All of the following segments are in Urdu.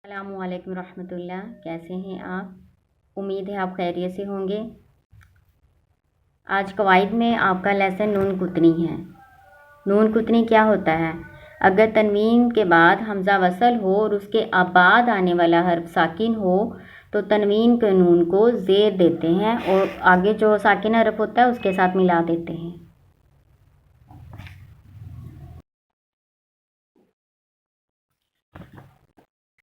السلام علیکم ورحمۃ اللہ، کیسے ہیں آپ؟ امید ہے آپ خیریت سے ہوں گے۔ آج قواعد میں آپ کا لیسن نون کتنی ہے۔ نون کتنی کیا ہوتا ہے؟ اگر تنوین کے بعد حمزہ وصل ہو اور اس کے بعد آنے والا حرف ساکن ہو تو تنوین کے نون کو زیر دیتے ہیں اور آگے جو ساکن حرف ہوتا ہے اس کے ساتھ ملا دیتے ہیں۔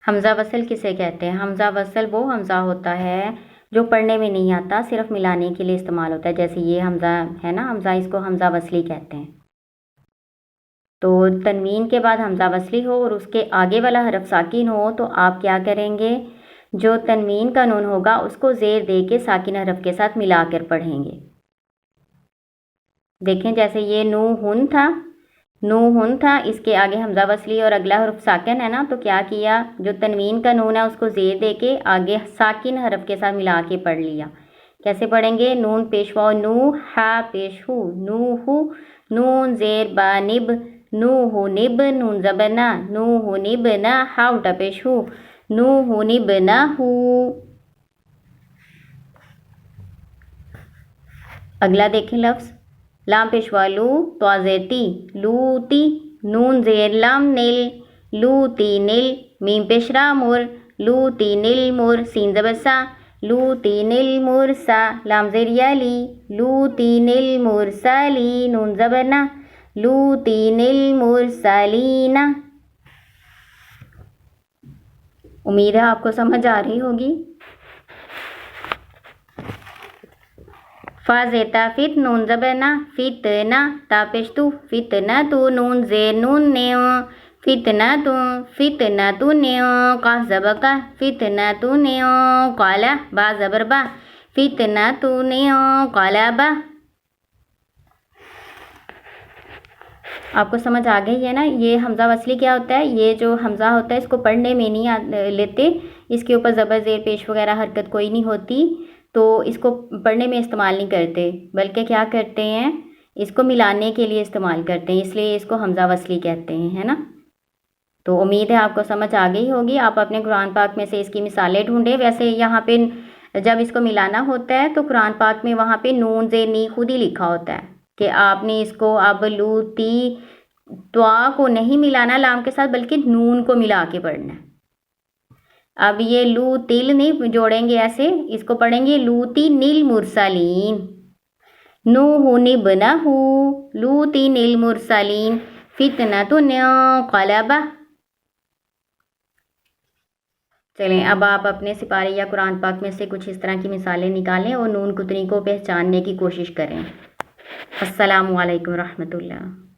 حمزہ وصل کسے کہتے ہیں؟ حمزہ وصل وہ حمزہ ہوتا ہے جو پڑھنے میں نہیں آتا، صرف ملانے کے لیے استعمال ہوتا ہے۔ جیسے یہ حمزہ ہے نا، حمزہ، اس کو حمزہ وصلی کہتے ہیں۔ تو تنوین کے بعد حمزہ وصلی ہو اور اس کے آگے والا حرف ساکن ہو تو آپ کیا کریں گے؟ جو تنوین کا نون ہوگا اس کو زیر دے کے ساکن حرف کے ساتھ ملا کر پڑھیں گے۔ دیکھیں جیسے یہ نون تھا، اس کے آگے حمزہ وصلی اور اگلا حرف ساکن ہے نا، تو کیا کیا؟ جو تنوین کا نون ہے اس کو زیر دے کے آگے ساکن حرف کے ساتھ ملا کے پڑھ لیا۔ کیسے پڑھیں گے؟ نون پیش واو نو، ہا پیش ہو نو ہو، نون زیر با نب نو ہو نب، نون زبر نا نو ہو نب نا، ہا الٹا پیش ہو نو ہو نب نا ہو۔ اگلا دیکھیں لفظ لام پیش وا لو، تو زیر تی لوتی، نون زیر لام نل لوتی نل، میم پیش را مر لوتی نل مر، سین زبر سا لوتی نل مر سا، لام زیر یالی لوتی نل مر سالی، نون زبر نا لوتی نل مر سالینا۔ امید ہے آپ کو سمجھ آ رہی ہوگی۔ فا زیتا فت، نون زبر نا فتنا، تا پیش تو فتنا تو، نون زیر نون نیو فتنا تو نیو، قاف زبر کا فتنا تو نیو، قالا با زبر با فتنا تو نیو قالا با۔ آپ کو سمجھ آ گئی ہے نا؟ یہ حمزہ وصلی کیا ہوتا ہے؟ یہ جو حمزہ ہوتا ہے اس کو پڑھنے میں نہیں لیتے، اس کے اوپر زبر زیر پیش وغیرہ حرکت کوئی نہیں ہوتی، تو اس کو پڑھنے میں استعمال نہیں کرتے، بلکہ کیا کرتے ہیں؟ اس کو ملانے کے لیے استعمال کرتے ہیں، اس لیے اس کو حمزہ وصلی کہتے ہیں، ہے نا؟ تو امید ہے آپ کو سمجھ آ گئی ہوگی۔ آپ اپنے قرآن پاک میں سے اس کی مثالیں ڈھونڈیں۔ ویسے یہاں پہ جب اس کو ملانا ہوتا ہے تو قرآن پاک میں وہاں پہ نون زیر نی خود ہی لکھا ہوتا ہے کہ آپ نے اس کو اب لوتی توا کو نہیں ملانا لام کے ساتھ، بلکہ نون کو ملا کے پڑھنا ہے۔ اب یہ لو تل نہیں جوڑیں گے، ایسے اس کو پڑھیں گے لوتی نیل مرسلین، نو ہو نب نہ ہو لوتی نیل مرسلین، فتنہ تو نیو قلبہ۔ چلیں اب آپ اپنے سپارے یا قرآن پاک میں سے کچھ اس طرح کی مثالیں نکالیں اور نون کتنی کو پہچاننے کی کوشش کریں۔ السلام علیکم ورحمۃ اللہ۔